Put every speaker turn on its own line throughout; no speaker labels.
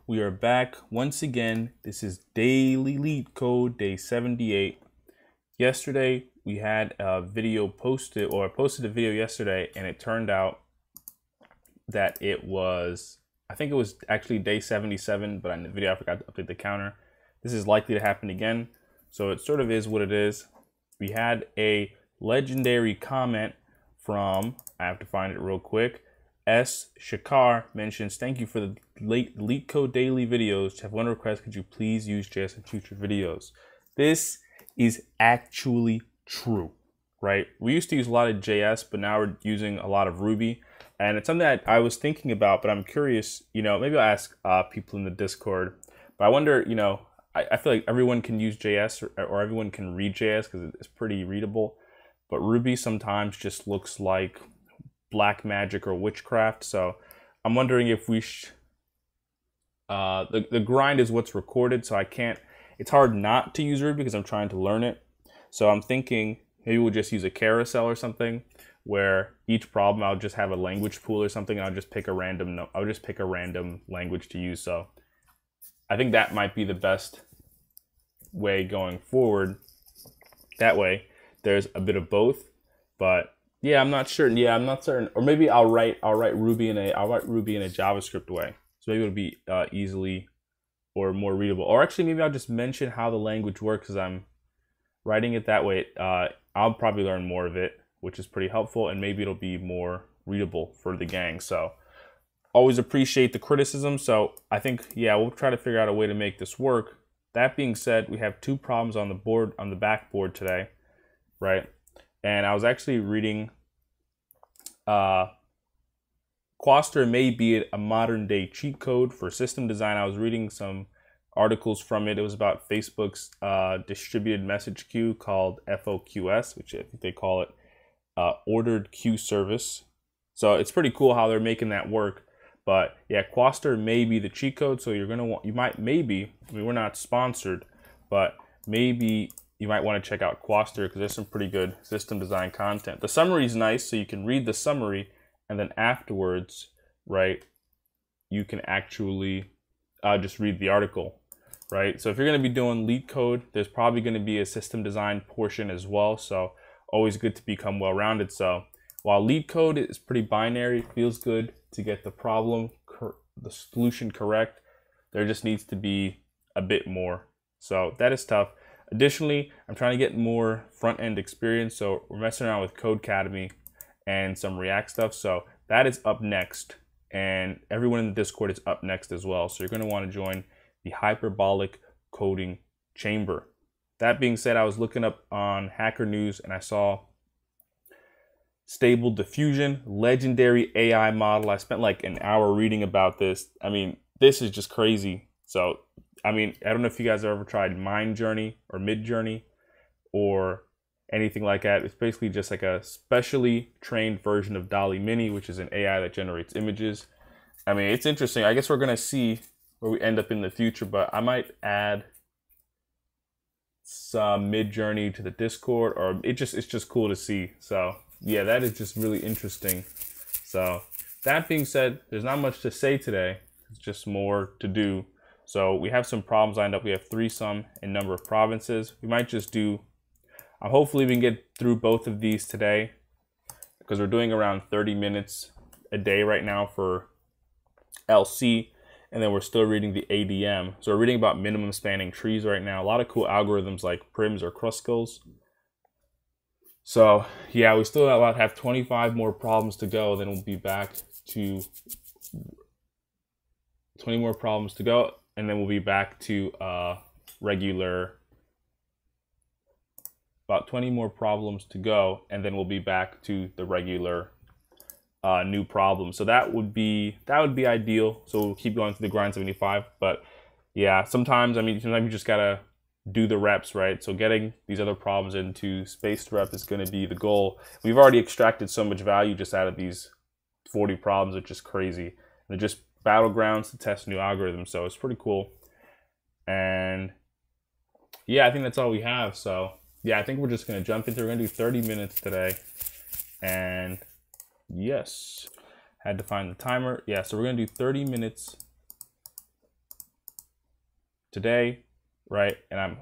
We are back once again. This is Daily LeetCode, day 78. Yesterday, we had a video posted, or I posted a video yesterday, and it turned out that it was, I think it was actually day 77, but in the video I forgot to update the counter. This is likely to happen again, so it sort of is what it is. We had a legendary comment from, I have to find it real quick, S. Shakar mentions, thank you for the LeetCode daily videos. To have one request, could you please use JS in future videos? This is actually true, right? We used to use a lot of JS, but now we're using a lot of Ruby. And it's something that I was thinking about, but I'm curious, maybe I'll ask people in the Discord. But I wonder, I feel like everyone can use JS or everyone can read JS because it's pretty readable. But Ruby sometimes just looks like black magic or witchcraft. So I'm wondering if we the grind is what's recorded, so I can't, it's hard not to use Ruby because I'm trying to learn it. So I'm thinking maybe we'll just use a carousel or something where each problem I'll just have a language pool or something, and I'll just pick a random language to use. So I think that might be the best way going forward. That way there's a bit of both, but yeah, I'm not sure. Yeah, I'm not certain. Or maybe I'll write Ruby in a JavaScript way. So maybe it'll be easily or more readable. Or actually, maybe I'll just mention how the language works as I'm writing it that way. I'll probably learn more of it, which is pretty helpful, and maybe it'll be more readable for the gang. So always appreciate the criticism. So I think, yeah, we'll try to figure out a way to make this work. That being said, we have two problems on the board, on the backboard today, right? And I was actually reading, Quaster may be a modern day cheat code for system design. I was reading some articles from it. It was about Facebook's distributed message queue called FOQS, which I think they call it ordered queue service. So it's pretty cool how they're making that work. But yeah, Quaster may be the cheat code. So you're gonna want, maybe, I mean, we're not sponsored, but maybe you might want to check out Quaster because there's some pretty good system design content. The summary is nice, so you can read the summary, and then afterwards, right, you can actually just read the article, right? So if you're going to be doing LeetCode, there's probably going to be a system design portion as well. So always good to become well-rounded. So while LeetCode is pretty binary, it feels good to get the solution correct, there just needs to be a bit more. So that is tough. Additionally, I'm trying to get more front-end experience, so we're messing around with Codecademy and some React stuff. So that is up next, and everyone in the Discord is up next as well. So you're going to want to join the Hyperbolic Coding Chamber. That being said, I was looking up on Hacker News and I saw Stable Diffusion, legendary AI model. I spent like an hour reading about this. I mean, this is just crazy. So I mean, I don't know if you guys have ever tried Mind Journey or Mid Journey or anything like that. It's basically just like a specially trained version of DALL-E Mini, which is an AI that generates images. I mean, it's interesting. I guess we're gonna see where we end up in the future, but I might add some Mid Journey to the Discord, or it's just cool to see. So yeah, that is just really interesting. So that being said, there's not much to say today. It's just more to do. So we have some problems lined up. We have threesome in number of provinces. We might just do, hopefully we can get through both of these today because we're doing around 30 minutes a day right now for LC. And then we're still reading the ADM. So we're reading about minimum spanning trees right now. A lot of cool algorithms like prims or Kruskal's. So yeah, we still have 25 more problems to go. Then we'll be back to 20 more problems to go. And then we'll be back to regular, about 20 more problems to go, and then we'll be back to the regular new problem. So that would be ideal. So we'll keep going through the grind 75. But yeah, sometimes you just gotta do the reps, right? So getting these other problems into spaced rep is gonna be the goal. We've already extracted so much value just out of these 40 problems, which is crazy. They're just battlegrounds to test new algorithms, so it's pretty cool. And yeah, I think that's all we have. So yeah, I think we're just gonna jump into, we're gonna do 30 minutes today. And yes, had to find the timer. Yeah, so we're gonna do 30 minutes today, right? And I'm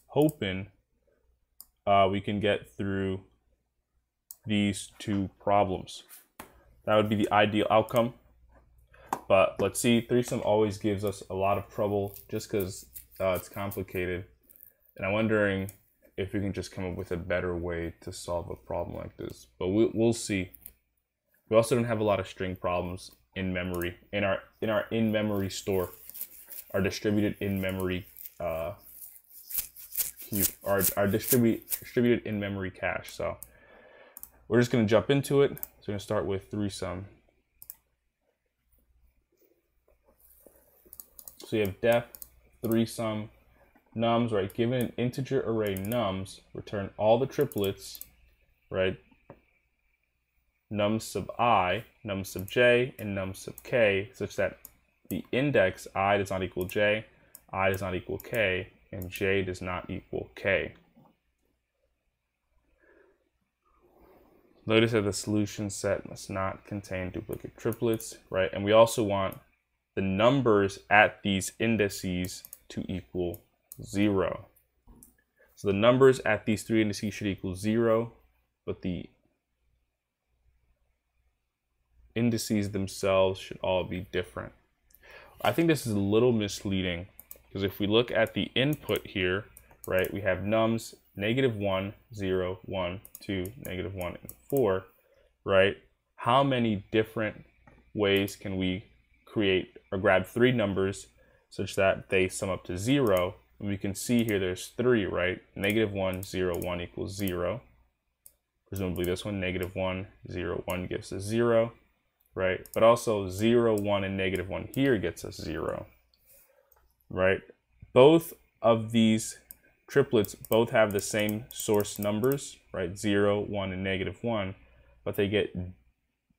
hoping we can get through these two problems. That would be the ideal outcome. But let's see, threesome always gives us a lot of trouble just because it's complicated. And I'm wondering if we can just come up with a better way to solve a problem like this. But we'll see. We also don't have a lot of string problems in memory, in our in-memory store, our distributed in-memory queue, our distributed in-memory cache. So we're just going to jump into it. So we're going to start with threesome. So you have def threesome nums, right? Given an integer array nums, return all the triplets, right? Num sub I, num sub j, and num sub k, such that the index I does not equal j, I does not equal k, and j does not equal k. Notice that the solution set must not contain duplicate triplets, right? And we also want the numbers at these indices to equal 0. So the numbers at these three indices should equal 0, but the indices themselves should all be different. I think this is a little misleading because if we look at the input here, right, we have nums -1, 0, 1, 2, -1, and 4, right? How many different ways can we create or grab three numbers such that they sum up to 0? And we can see here there's 3, right? -1, 0, 1 equals 0. Presumably this one, -1, 0, 1 gives us 0, right? But also 0, 1, and -1 here gets us 0, right? Both of these triplets both have the same source numbers, right? 0, 1, and -1, but they get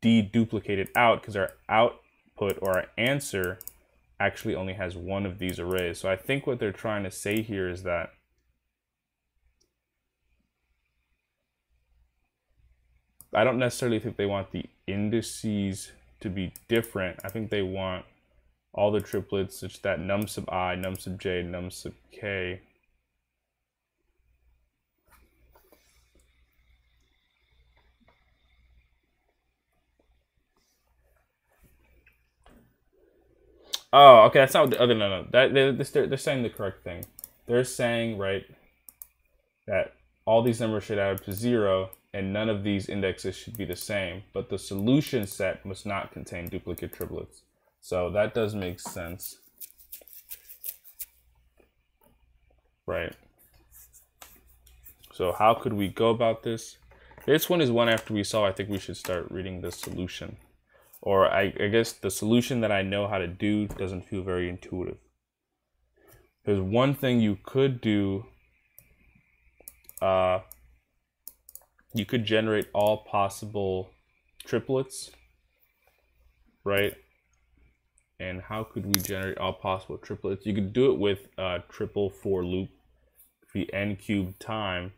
deduplicated out because our output or our answer actually only has one of these arrays. So I think what they're trying to say here is that I don't necessarily think they want the indices to be different. I think they want all the triplets such that num sub I, num sub j, num sub k Oh, okay, that's not what no. They're saying the correct thing. They're saying, right, that all these numbers should add up to 0, and none of these indexes should be the same, but the solution set must not contain duplicate triplets. So that does make sense. Right. So how could we go about this? This one is one after we saw, I think we should start reading the solution. Or I guess the solution that I know how to do doesn't feel very intuitive. There's one thing you could do. You could generate all possible triplets, right? And how could we generate all possible triplets? You could do it with a triple for loop, the n cubed time,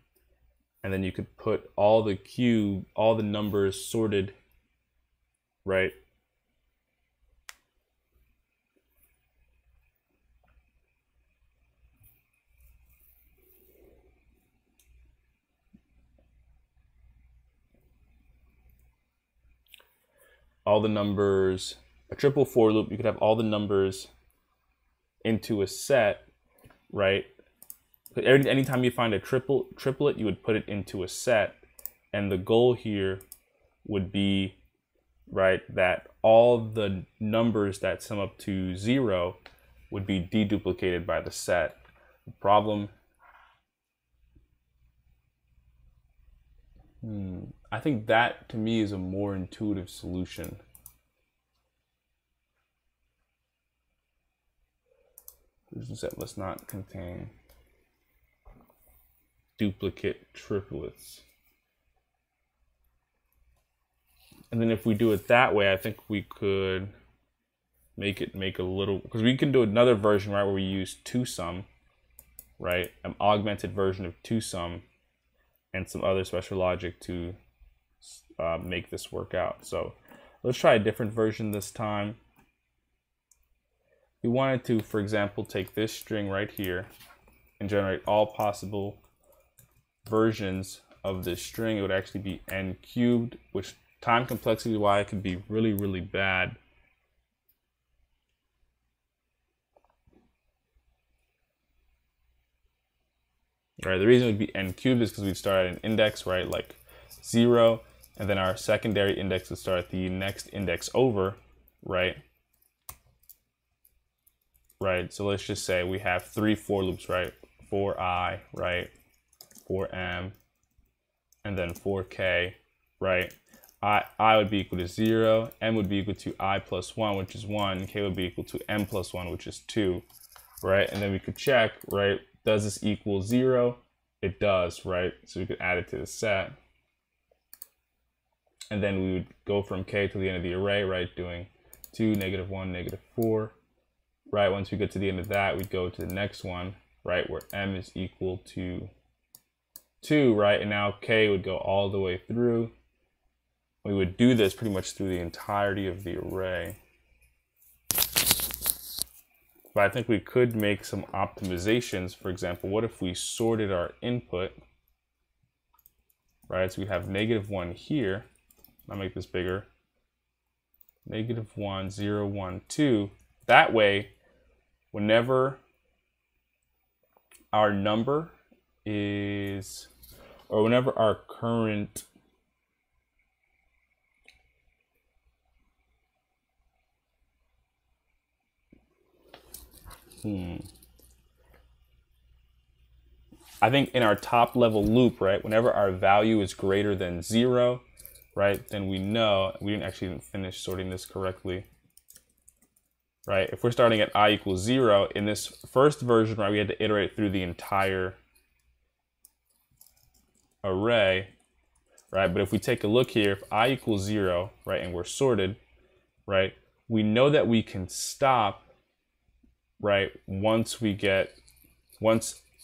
and then you could put all the numbers sorted, right? All the numbers, a triple for loop, you could have all the numbers into a set, right? Anytime you find a triplet, you would put it into a set, and the goal here would be, right, that all the numbers that sum up to 0 would be deduplicated by the set. The problem, I think that to me is a more intuitive solution. Solution set must not contain duplicate triplets. And then if we do it that way, I think we could make a little, because we can do another version, right, where we use twosum, right, an augmented version of twosum, and some other special logic to make this work out. So let's try a different version this time. we wanted to, for example, take this string right here and generate all possible versions of this string, it would actually be n cubed, which time complexity wise could be really, really bad. Right, the reason it would be n cubed is because we'd start at an index, right, like 0, and then our secondary index would start at the next index over, right? Right, so let's just say we have 3 for loops, right? For I, right? For m, and then for k, right? I would be equal to 0, m would be equal to I plus 1, which is 1, k would be equal to m plus 1, which is 2, right? And then we could check, right? Does this equal 0? It does, right? So we could add it to the set. And then we would go from k to the end of the array, right? Doing 2, -1, -4, right? Once we get to the end of that, we'd go to the next one, right? Where m is equal to 2, right? And now k would go all the way through. We would do this pretty much through the entirety of the array. But I think we could make some optimizations. For example, what if we sorted our input, right? So we have -1 here. I'll make this bigger. -1, 0, 1, 2. That way, whenever our number is, or whenever our current I think in our top level loop, right, whenever our value is greater than 0, right, then we know, we didn't finish sorting this correctly, right? If we're starting at I equals 0, in this first version, right, we had to iterate through the entire array, right? But if we take a look here, if I equals 0, right, and we're sorted, right, we know that we can stop, right, once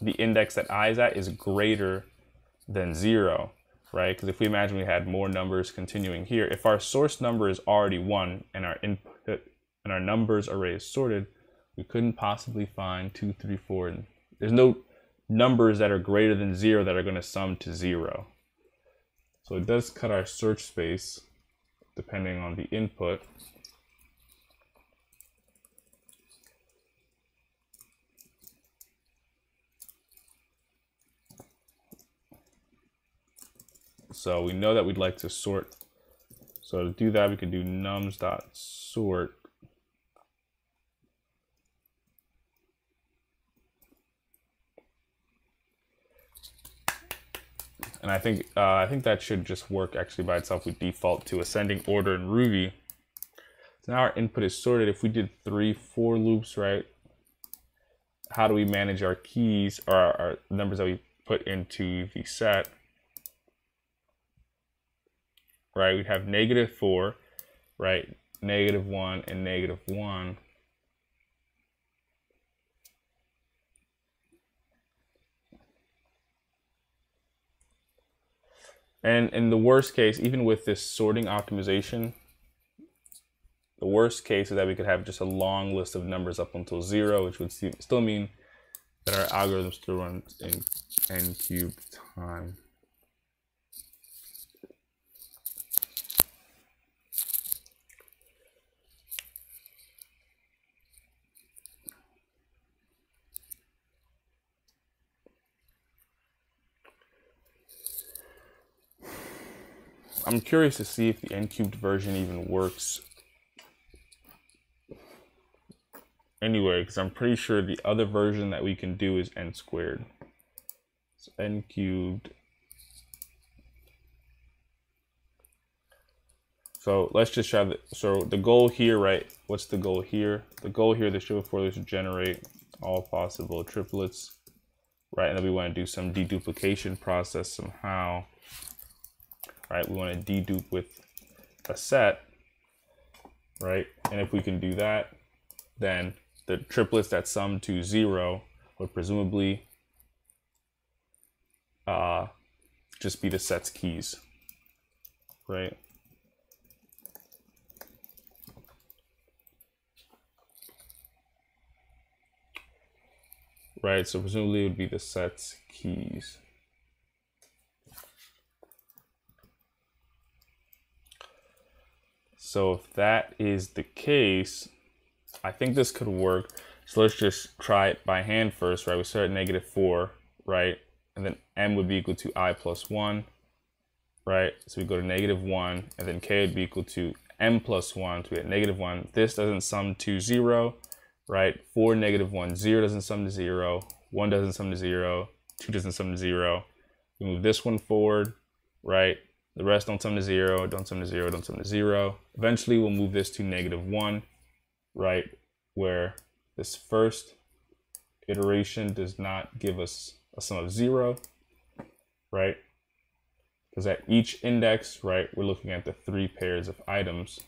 the index that I is at is greater than 0, right? Because if we imagine we had more numbers continuing here, if our source number is already 1 and our input and our numbers array is sorted, we couldn't possibly find 2, 3, 4, and there's no numbers that are greater than 0 that are going to sum to 0. So it does cut our search space depending on the input. So we know that we'd like to sort. So to do that, we could do nums.sort. And I think that should just work actually by itself. We default to ascending order in Ruby. So now our input is sorted. If we did 3 for loops, right? How do we manage our keys or our numbers that we put into the set? Right, we'd have -4, right, -1, and -1. And in the worst case, even with this sorting optimization, the worst case is that we could have just a long list of numbers up until 0, which would still mean that our algorithm still runs in n cubed time. I'm curious to see if the n cubed version even works anyway, because I'm pretty sure the other version that we can do is n squared. So n cubed. So let's just try the, so the goal here, right? What's the goal here? The goal here, the show before is to generate all possible triplets, right? And then we want to do some deduplication process somehow. Right, we want to dedupe with a set, right? And if we can do that, then the triplets that sum to 0 would presumably just be the set's keys, right? right? So presumably it would be the set's keys. So if that is the case, I think this could work. So let's just try it by hand first, right? We start at -4, right? And then m would be equal to I plus 1, right? So we go to -1, and then k would be equal to m plus 1, so we get -1. This doesn't sum to 0, right? 4, -1, 0 doesn't sum to 0, 1 doesn't sum to 0, 2 doesn't sum to 0. We move this one forward, right? The rest don't sum to 0, don't sum to 0, don't sum to 0. Eventually we'll move this to -1, right? Where this first iteration does not give us a sum of 0, right? Because at each index, right, we're looking at the 3 pairs of items,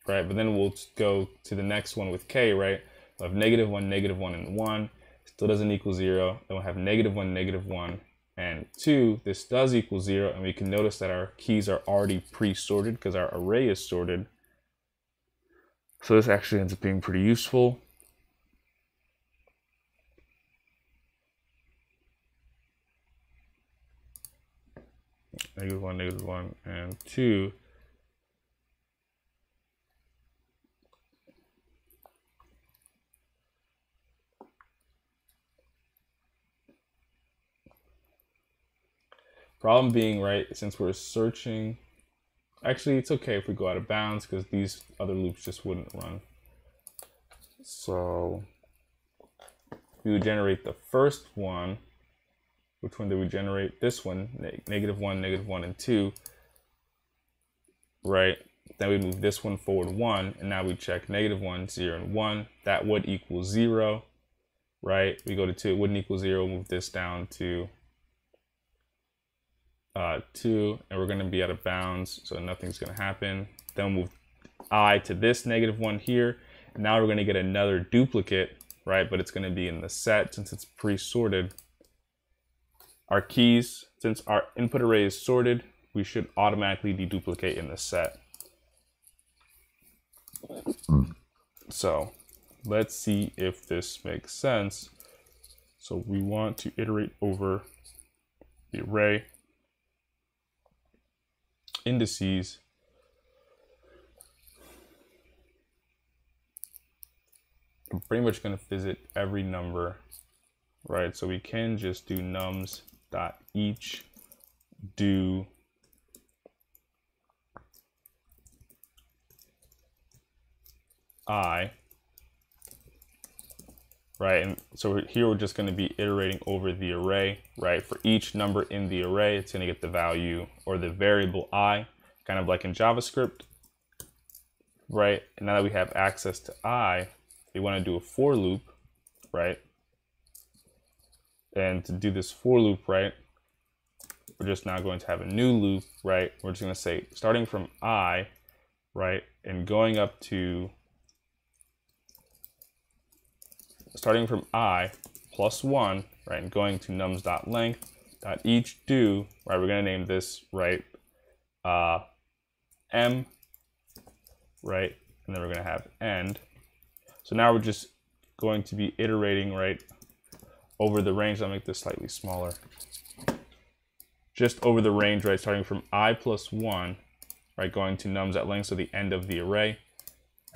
right? But then we'll go to the next one with k, right? We'll have -1, -1, and 1. Still doesn't equal 0. Then we'll have -1, -1, and 2. This does equal 0, and we can notice that our keys are already pre-sorted because our array is sorted. So this actually ends up being pretty useful. -1, -1, and 2. Problem being, right, since we're searching, actually it's okay if we go out of bounds because these other loops just wouldn't run. So we would generate the first one. Which one did we generate? This one, -1, -1, and 2, right? Then we move this one forward 1, and now we check -1, 0, and 1. That would equal 0, right? We go to 2, it wouldn't equal 0, move this down to 2, and we're gonna be out of bounds, so nothing's gonna happen. Then we'll move I to this -1 here, and now we're gonna get another duplicate, right? But it's gonna be in the set since it's pre-sorted. Our keys, since our input array is sorted, we should automatically deduplicate in the set. So let's see if this makes sense. So we want to iterate over the array indices. I'm pretty much going to visit every number, right? So we can just do nums.each do I, right? And so here we're just going to be iterating over the array, right? For each number in the array, it's going to get the value or the variable I, kind of like in JavaScript, right? And now that we have access to I, we want to do a for loop, right? And to do this for loop, right, we're just now going to have a new loop, right? We're just going to say starting from I, right, and going up to starting from I plus 1, right, and going to nums.length.each do, right, we're going to name this, right, m, right, and then we're going to have end. So now we're just going to be iterating, right, over the range. I'll make this slightly smaller. Just over the range, right, starting from I plus 1, right, going to nums.length, so the end of the array.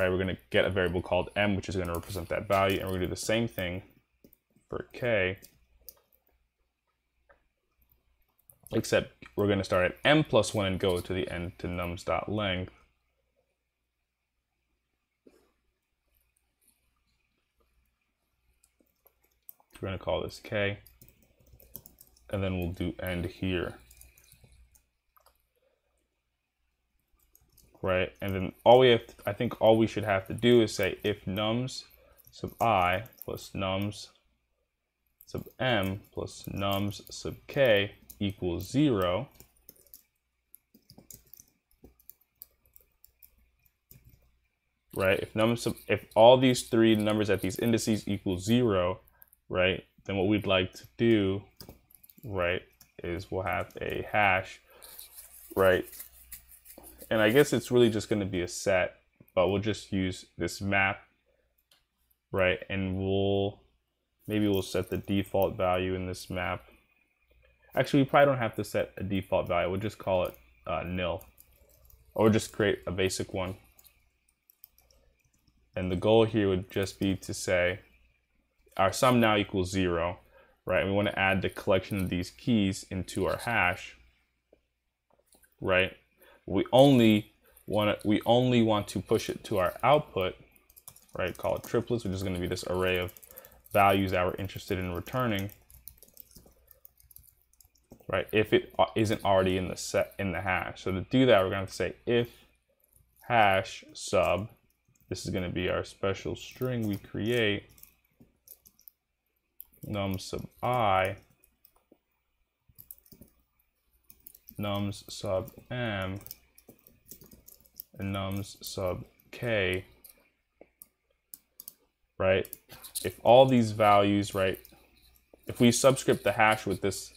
Right, we're going to get a variable called m, which is going to represent that value, and we're going to do the same thing for k, except we're going to start at m plus 1 and go to the end to nums.length. We're going to call this k, and then we'll do end here. Right, and then all we have to, I think all we should have to do is say if nums sub I plus nums sub m plus nums sub k equals 0, right? If all these three numbers at these indices equal 0, right, then what we'd like to do, right, is we'll have a hash, right? And I guess it's really just going to be a set, but we'll just use this map right? And maybe we'll set the default value in this map. Actually, we probably don't have to set a default value. We'll just call it nil, or just create a basic one. And the goal here would just be to say our sum now equals 0, right? And we want to add the collection of these keys into our hash, right? We only want to push it to our output, right? Call it triplets, which is going to be this array of values that we're interested in returning, right? If it isn't already in the hash. So to do that, we're going to say if hash sub, this is going to be our special string we create, num sub I, nums sub m, and nums sub k, right? If all these values, right, if we subscript the hash with this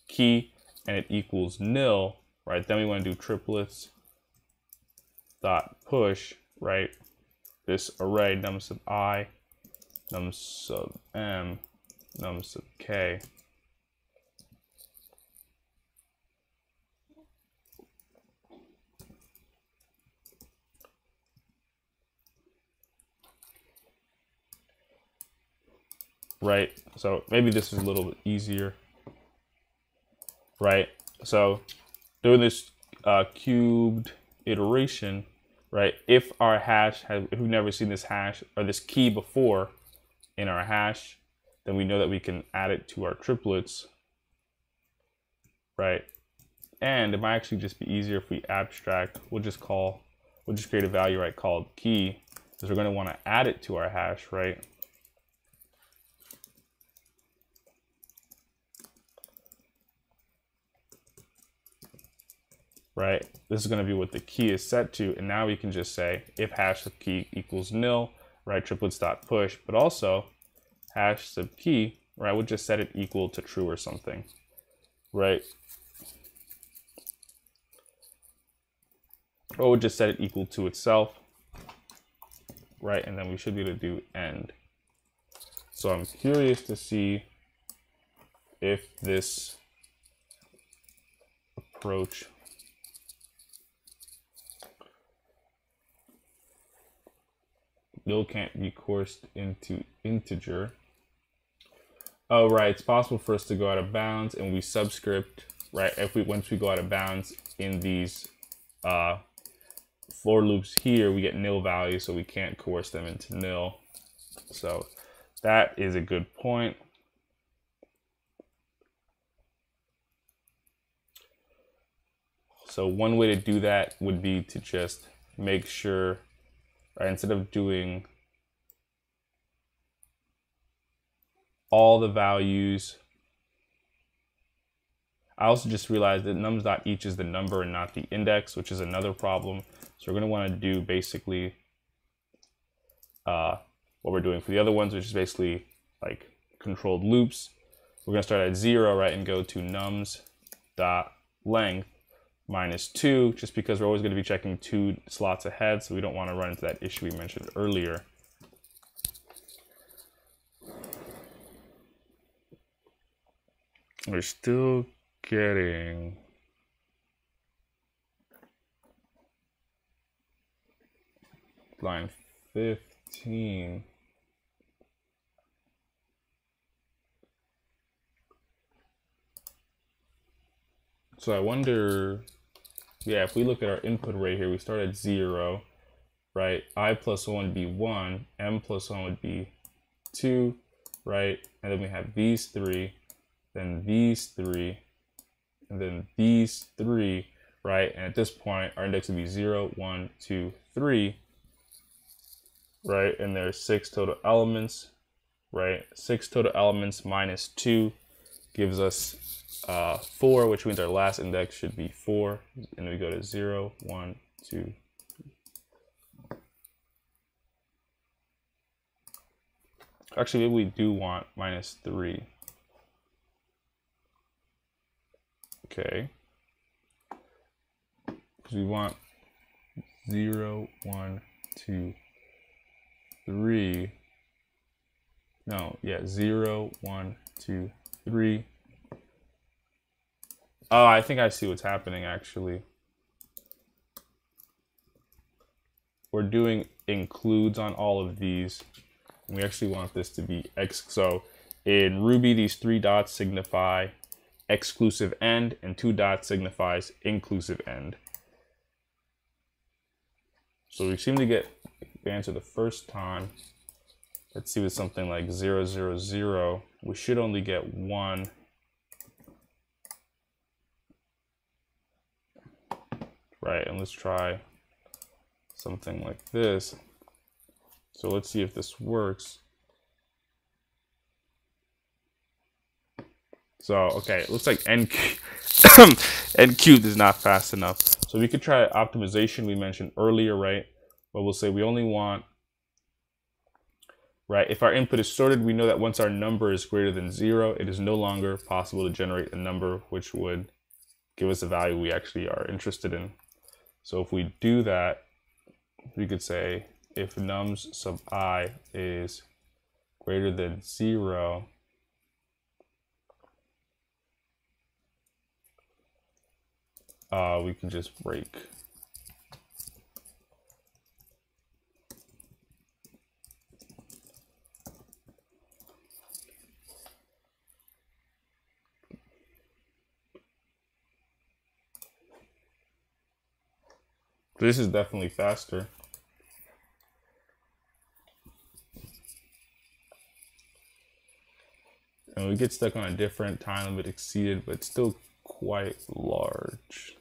key and it equals nil, right, then we want to do triplets dot push, right, this array num sub I, num sub m, num sub k. Right, so maybe this is a little bit easier, right? So doing this cubed iteration, right? If our hash if we've never seen this hash or this key before in our hash, then we know that we can add it to our triplets, right? And it might actually just be easier if we abstract. We'll just create a value, right, called key, because we're going to want to add it to our hash, right? Right, this is going to be what the key is set to, and now we can just say if hash sub key equals nil, right, triplets dot push, but also hash sub key, right, we'll just set it equal to true or something, right? Or we'll just set it equal to itself, right, and then we should be able to do end. So I'm curious to see if this approach nil can't be coursed into integer. Oh, right, it's possible for us to go out of bounds, and we subscript, right, once we go out of bounds in these for loops here, we get nil values, so we can't coerce them into nil. So that is a good point. So one way to do that would be to just make sure, right, instead of doing all the values, I also just realized that nums.each is the number and not the index, which is another problem. So we're going to want to do basically what we're doing for the other ones, which is basically like controlled loops. We're going to start at 0, right, and go to nums.length minus 2, just because we're always going to be checking 2 slots ahead, so we don't want to run into that issue we mentioned earlier. We're still getting line 15. So I wonder, yeah, if we look at our input rate here, we start at 0, right? I plus 1 would be 1, m plus 1 would be 2, right? And then we have these 3, then these 3, and then these 3, right? And at this point, our index would be 0, 1, 2, 3, right? And there's 6 total elements, right? 6 total elements minus 2 gives us 4, which means our last index should be 4. And we go to 0, 1, 2. Actually, maybe we do want minus 3. Okay. Because we want 0, 1, 2, 3. No, yeah, 0, 1, 2, 3. Oh, I think I see what's happening actually. We're doing includes on all of these. We actually want this to be X. So in Ruby, these 3 dots signify exclusive end, and 2 dots signifies inclusive end. So we seem to get the answer the first time. Let's see with something like 0, 0, 0. We should only get 1. Right, and let's try something like this. So let's see if this works. So, okay, it looks like n cubed is not fast enough. So we could try optimization we mentioned earlier, right? But we'll say we only want, right? If our input is sorted, we know that once our number is greater than 0, it is no longer possible to generate a number which would give us a value we actually are interested in. So if we do that, we could say if nums sub I is greater than 0, we can just break. This is definitely faster. And we get stuck on a different time limit exceeded, but still quite large.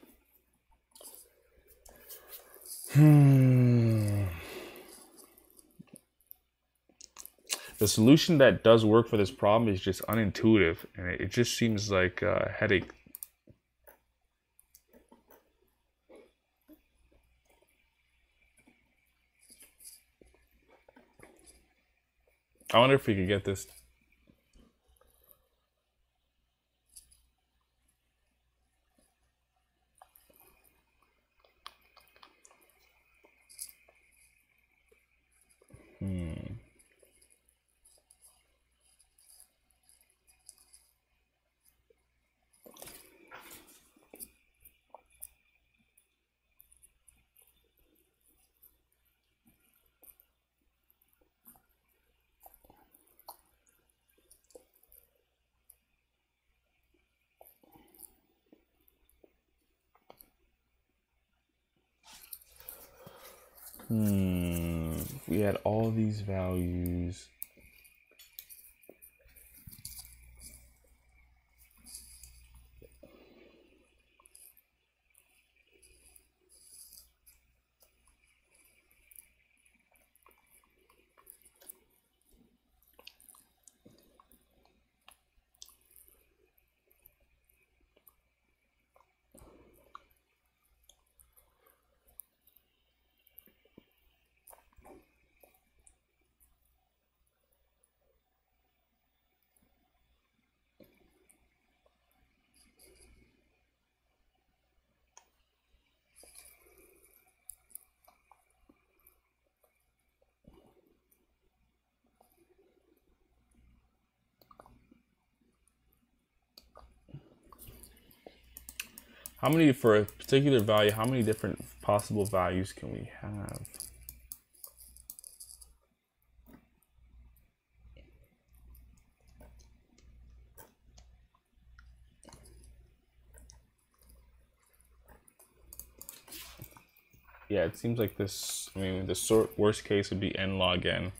The solution that does work for this problem is just unintuitive, and it just seems like a headache. I wonder if we could get this. We had all these values. How many, for a particular value, how many different possible values can we have? Yeah, it seems like this, I mean, the worst case would be n log n.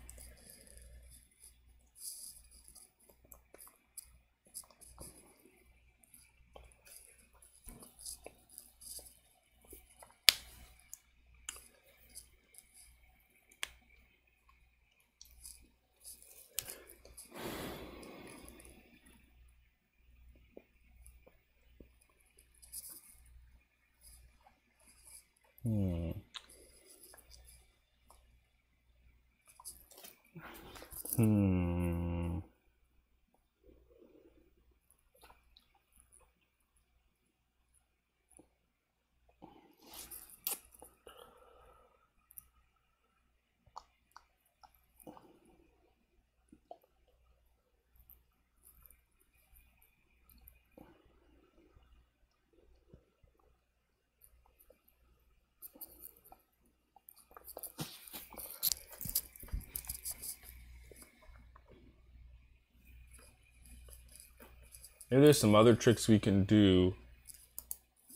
Maybe there's some other tricks we can do.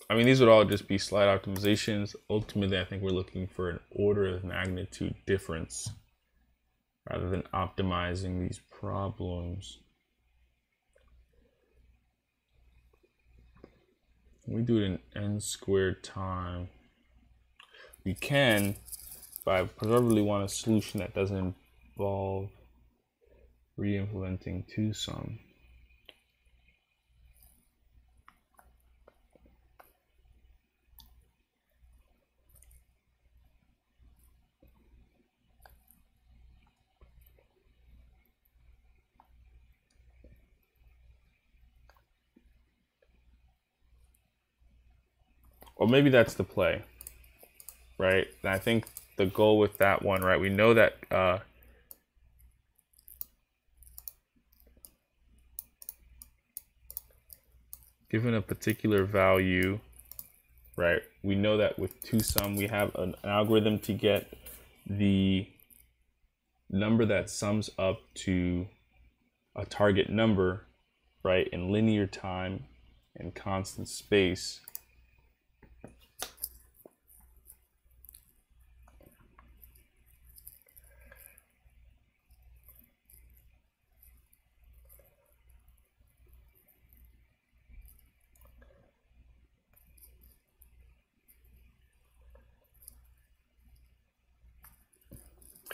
I mean, these would all just be slight optimizations. Ultimately, I think we're looking for an order of magnitude difference rather than optimizing these problems. We do it in n squared time. We can, but I preferably want a solution that doesn't involve re-implementing two-sum. Or maybe that's the play, right? And I think the goal with that one, right? We know that given a particular value, right? We know that with two-sum, we have an algorithm to get the number that sums up to a target number, right, in linear time and constant space.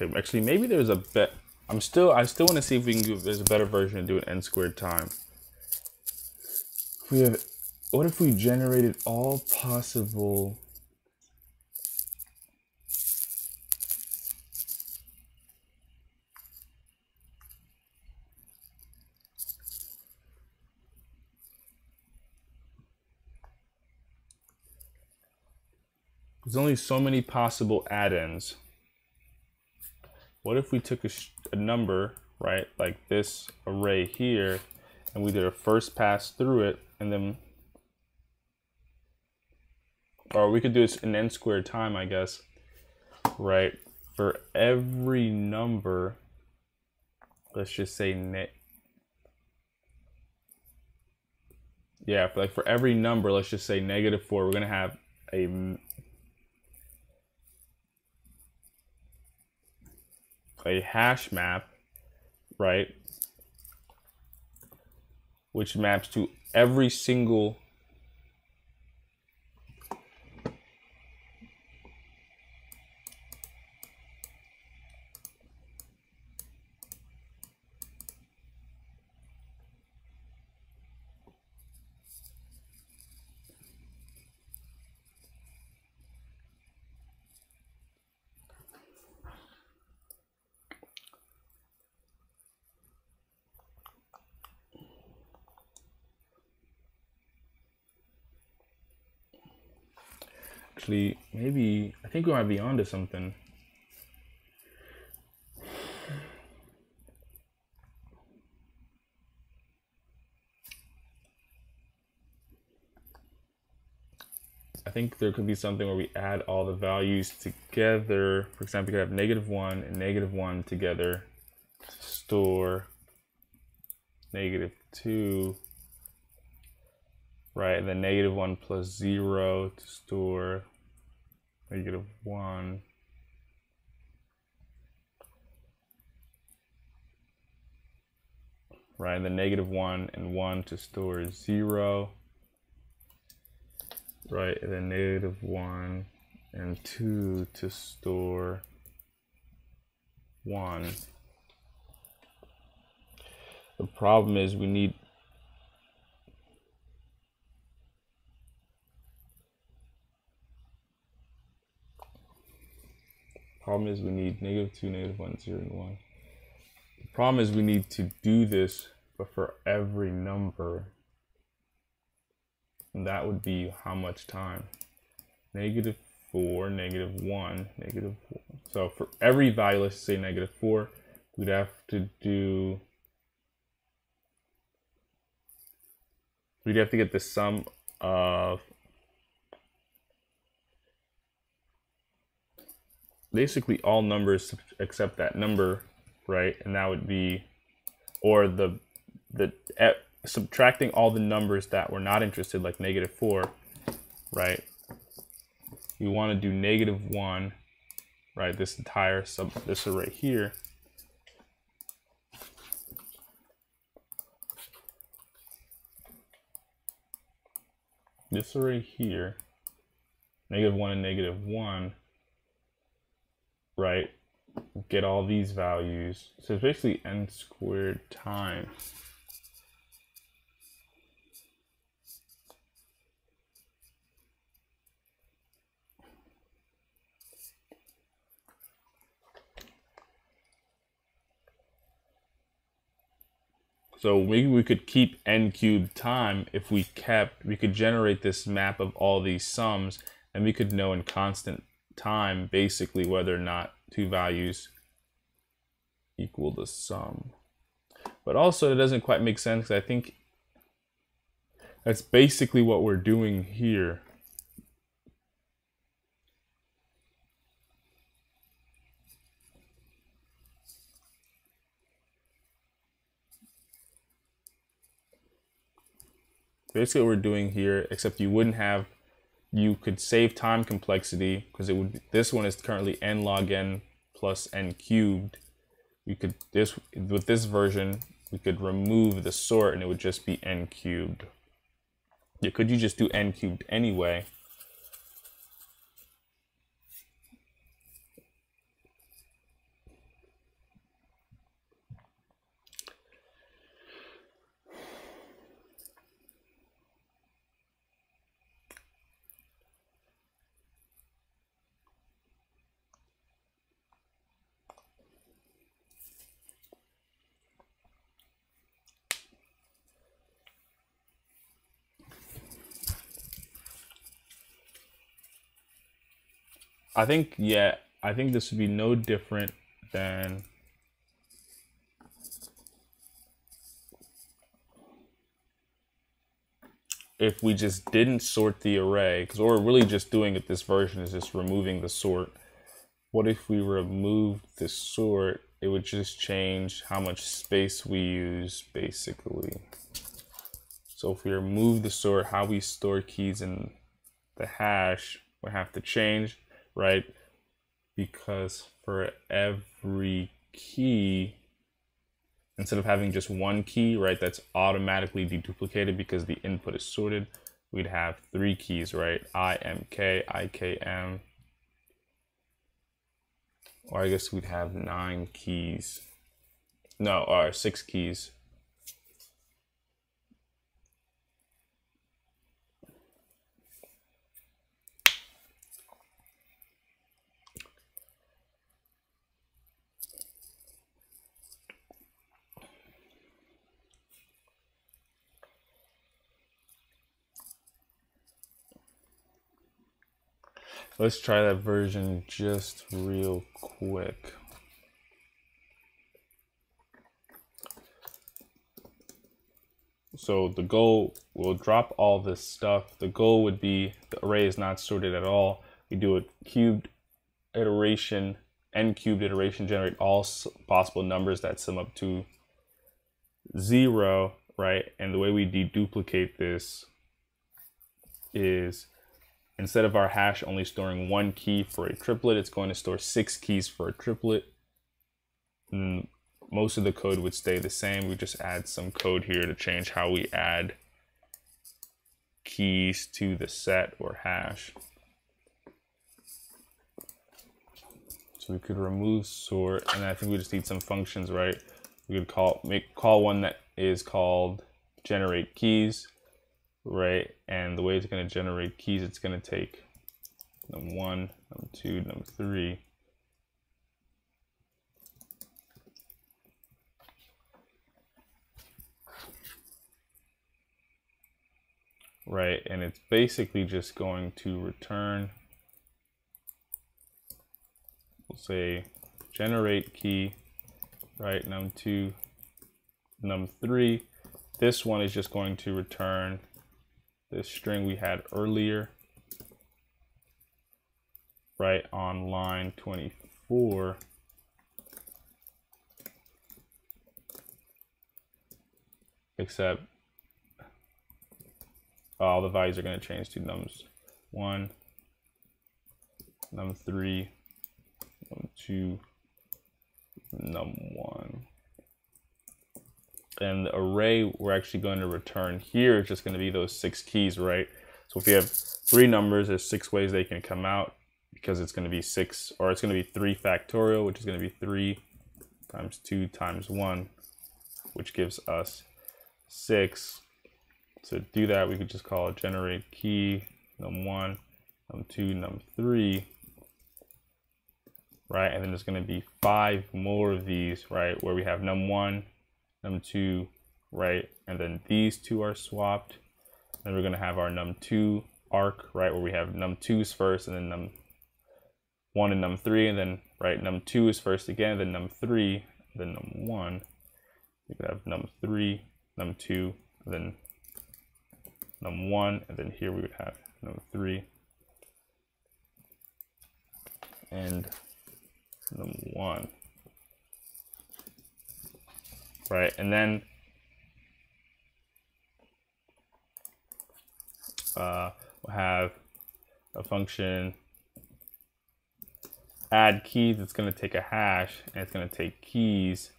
Okay, actually, maybe there's a bet. I still want to see if we can do. There's a better version to do it n squared time. We have. What if we generated all possible? There's only so many possible add-ins. What if we took a number, right, like this array here, and we did a first pass through it, and then, or we could do this in n squared time, I guess, right? For every number, let's just say for every number, let's just say -4, we're gonna have a hash map, right, which maps to every single actually, maybe, I think we might be onto something. I think there could be something where we add all the values together. For example, you could have -1 and -1 together to store -2, right? And then -1 plus 0 to store -1. Right, and then -1 and 1 to store 0. Right, and then -1 and 2 to store 1. The problem is we need -2, -1, 0, and 1. The problem is we need to do this, but for every number. And that would be how much time? -4, -1, -4. So for every value, let's say -4, we'd have to do, we'd have to get the sum of basically all numbers except that number, right? And that would be, or subtracting all the numbers that we're not interested, like -4, right? We want to do -1, right? This entire this array here. This array here, -1 and -1, right? Get all these values. So it's basically n squared time. So maybe we could keep n cubed time if we could generate this map of all these sums, and we could know in constant time basically whether or not two values equal the sum. But also it doesn't quite make sense, because I think that's basically what we're doing here. Basically what we're doing here, except you could save time complexity, because it would, this one is currently n log n plus n cubed. We could, with this version, we could remove the sort and it would just be n cubed. Yeah, could you just do n cubed anyway? I think this would be no different than if we just didn't sort the array, because what we're really just doing at this version is just removing the sort. What if we removed the sort? It would just change how much space we use, basically. So if we remove the sort, how we store keys in the hash would have to change, right? Because for every key, instead of having just one key, right, that's automatically deduplicated because the input is sorted, we'd have 3 keys, right? IMK, IKM, or I guess we'd have 9 keys. No, or 6 keys. Let's try that version just real quick. So the goal, we'll drop all this stuff. The goal would be the array is not sorted at all. We do a cubed iteration, n cubed iteration, generate all possible numbers that sum up to 0, right? And the way we deduplicate this is, instead of our hash only storing 1 key for a triplet, it's going to store 6 keys for a triplet. And most of the code would stay the same. We just add some code here to change how we add keys to the set or hash. So we could remove sort, and I think we just need some functions, right? We could call one that is called generate keys, right? And the way it's going to generate keys, it's going to take num1, num2, num3. Right, and it's basically just going to return, we'll say generate key, right, num2, num3. This one is just going to return this string we had earlier, right, on line 24. Except all the values are going to change to nums1, num3, num2, num1. And the array we're actually going to return here is just going to be those 6 keys, right? So if we have 3 numbers, there's 6 ways they can come out, because it's going to be 6, or it's going to be 3 factorial, which is going to be 3 times 2 times 1, which gives us 6. To do that, we could just call it generate key num1, num2, num3, right? And then there's going to be 5 more of these, right, where we have num1, num2, right, and then these 2 are swapped. Then we're going to have our num2 arc, right, where we have num2s first, and then num1 and num3, and then, right, num2 is first again, then num3, then num1. We could have num3, num2, then num1, and then here we would have num3 and num1, right? And then we'll have a function add keys. It's going to take a hash, and it's going to take keys,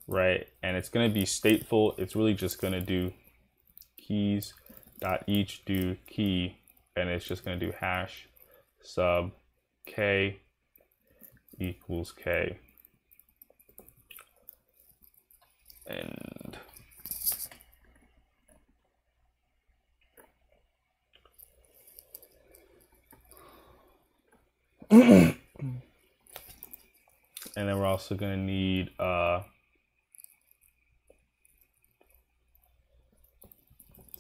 right? And it's going to be stateful. It's really just going to do keys dot each do key, and it's just going to do hash sub k equals k. And and then we're also going to need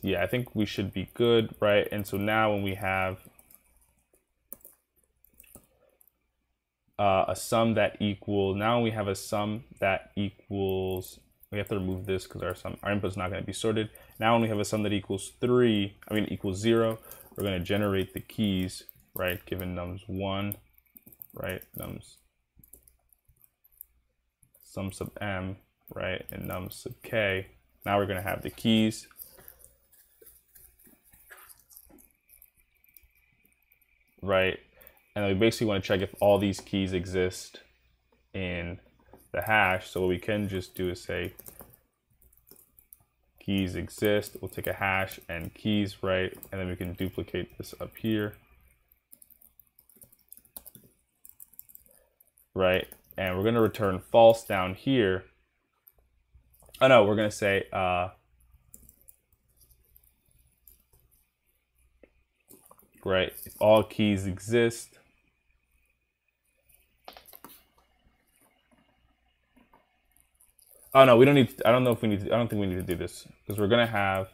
yeah, I think we should be good, right? And so now when we have a sum that equals, now we have a sum that equals, we have to remove this because our input is not going to be sorted. Now when we have a sum that equals equals 0, we're going to generate the keys, right? Given nums1, right? Sum sub m, right? And num sub k. Now we're going to have the keys. Right, and we basically want to check if all these keys exist in the hash. So what we can just do is say keys exist. We'll take a hash and keys, right, and then we can duplicate this up here, right, and we're going to return false down here. Oh no, we're going to say right, if all keys exist, oh no, we don't need, I don't think we need to do this, because we're gonna have,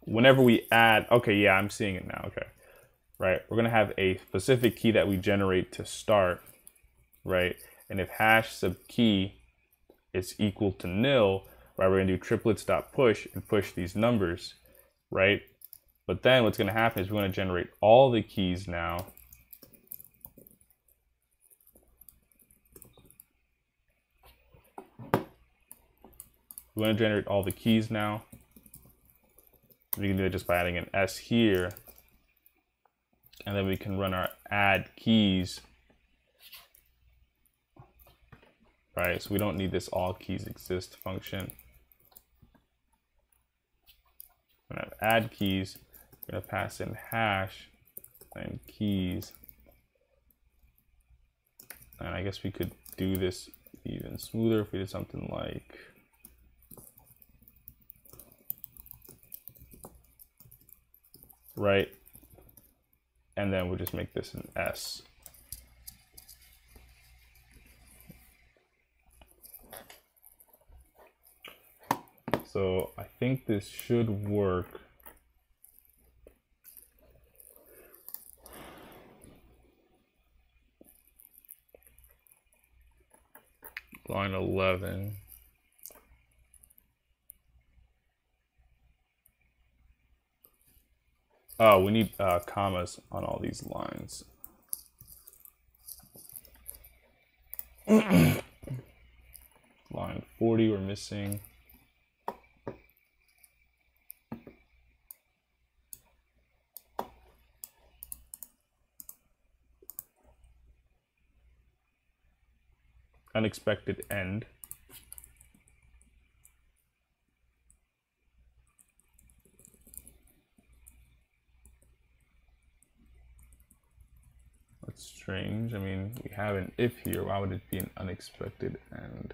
whenever we add, okay, yeah, I'm seeing it now, okay, right, we're gonna have a specific key that we generate to start, right, and if hash sub key is equal to nil, right, we're gonna do triplets.push and push these numbers, right. But then what's going to happen is we're going to generate all the keys now. We're going to generate all the keys now. We can do it just by adding an S here. And then we can run our add keys. Right, so we don't need this all keys exist function. We're going to have add keys. We're going to pass in hash and keys. And I guess we could do this even smoother if we did something like right, and then we'll just make this an S. So I think this should work. Line 11. Oh, we need commas on all these lines. Line 40, we're missing. unexpected end. That's strange. I mean, we have an if here. Why would it be an unexpected end?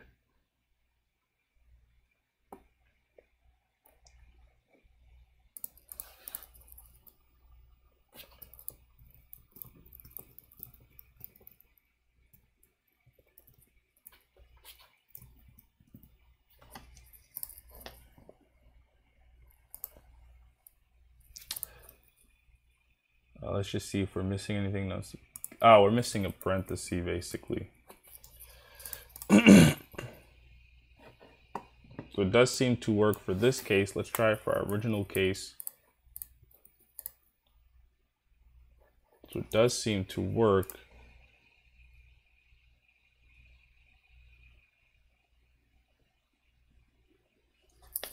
Let's just see if we're missing anything else. Oh, we're missing a parenthesis, basically. So it does seem to work for this case. Let's try it for our original case. So it does seem to work.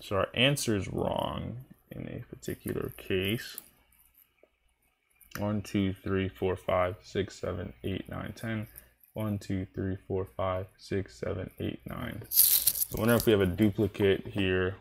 So our answer is wrong in a particular case. 1, 2, 3, 4, 5, 6, 7, 8, 9, 10. 1, 2, 3, 4, 5, 6, 7, 8, 9. So I wonder if we have a duplicate here.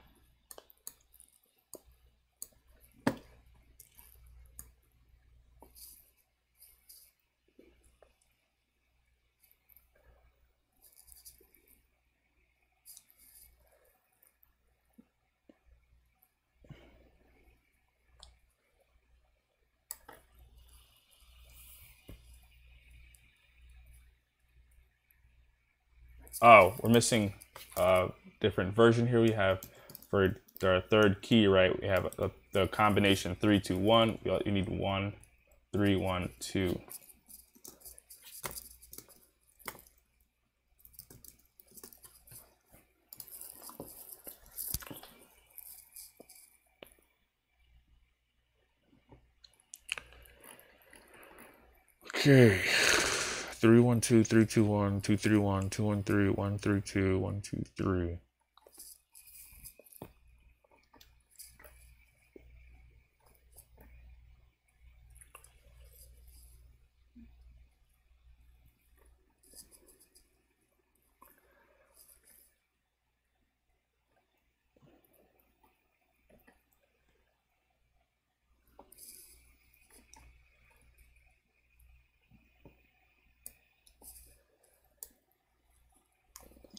Oh, we're missing a different version here. We have for our third key, right? We have the combination 3, 2, 1. You need 1, 3, 1, 2. Okay. 3, 1, 2, 3, 2, 1, 2, 3, 1, 2, 1, 3, 1, 3, 2, 1, 2, 3.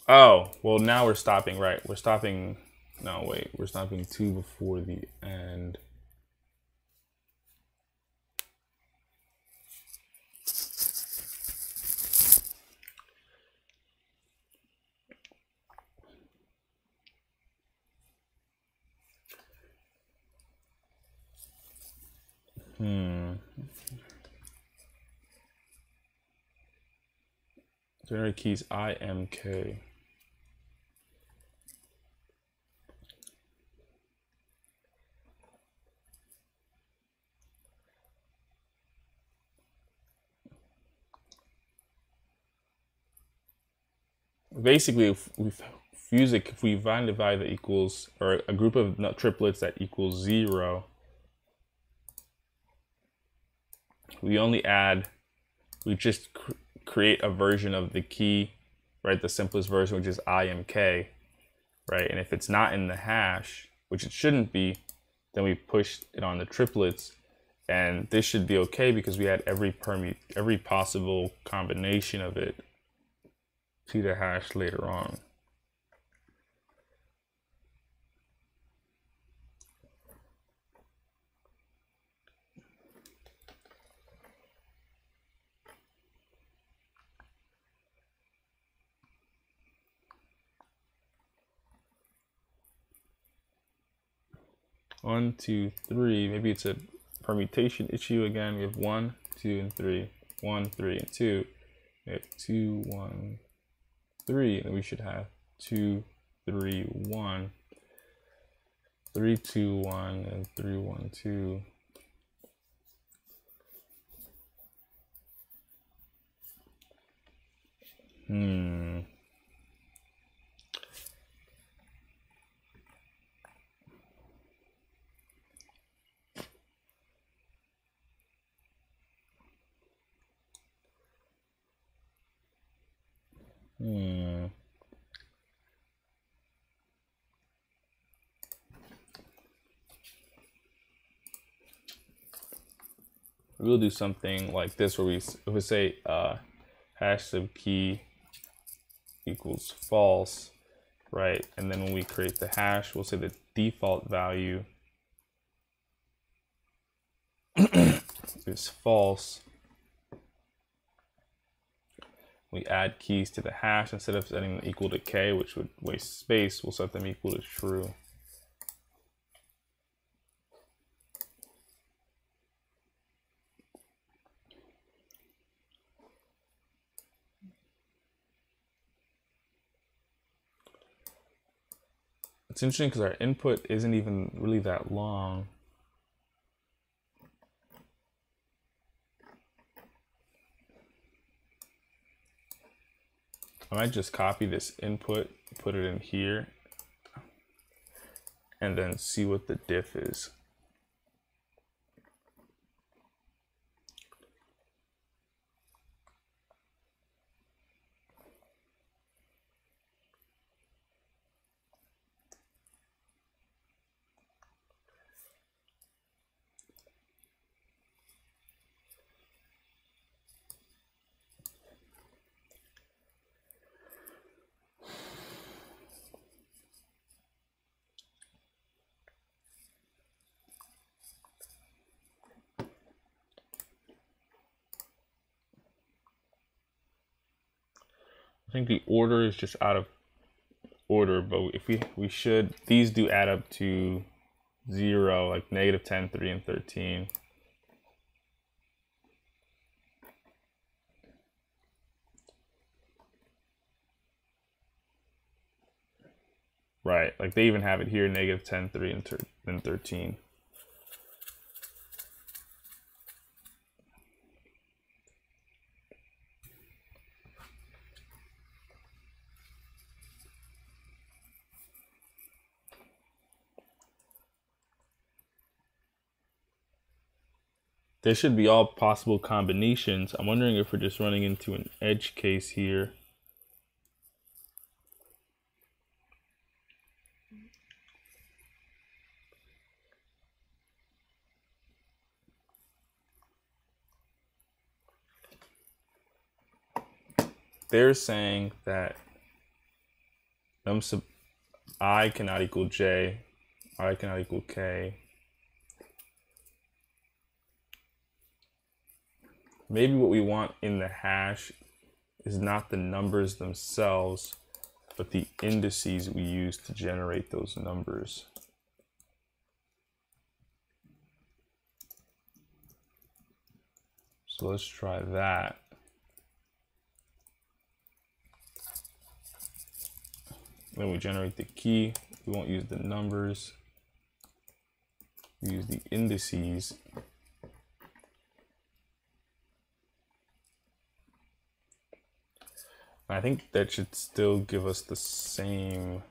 Oh, well, now we're stopping, right? We're stopping. No, wait, we're stopping 2 before the end. Generate keys IMK. Basically, if we find a value that equals, or a group of triplets that equals 0, we just create a version of the key, right? The simplest version, which is IMK, right? And if it's not in the hash, which it shouldn't be, then we push it on the triplets, and this should be okay because we had every possible combination of it to the hash later on. One, 2, 3. Maybe it's a permutation issue again. We have 1, 2, and 3. 1, 3, and 2. We have 2, 1, 3. And we should have 2, 3, 1. 3, 2, 1, and 3, 1, 2. We'll do something like this where we say hash sub key equals false, right? And then when we create the hash, we'll say the default value is false. We add keys to the hash. Instead of setting them equal to k, which would waste space, we'll set them equal to true. It's interesting because our input isn't even really that long. I might just copy this input, put it in here, and then see what the diff is. I think the order is just out of order, but if we should, these do add up to 0, like -10, 3, and 13. Right, like they even have it here, -10, 3, and 13. There should be all possible combinations. I'm wondering if we're just running into an edge case here. They're saying that num sub I cannot equal j, I cannot equal k. Maybe what we want in the hash is not the numbers themselves, but the indices we use to generate those numbers. So let's try that. Then we generate the key. We won't use the numbers. We use the indices. I think that should still give us the same.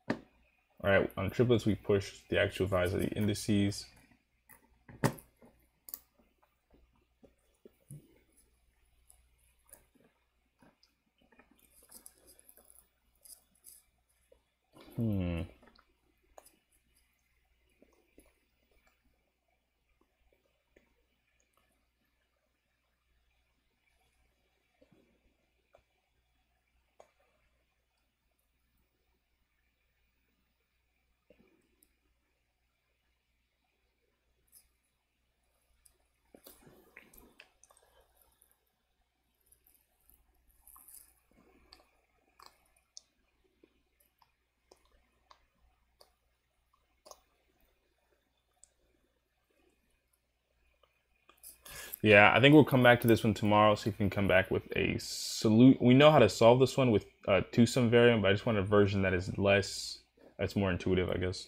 All right, on triplets, we push the actual values of the indices. Yeah, I think we'll come back to this one tomorrow, so you can come back with a solution. We know how to solve this one with two-sum variant, but I just want a version that is less, that's more intuitive, I guess.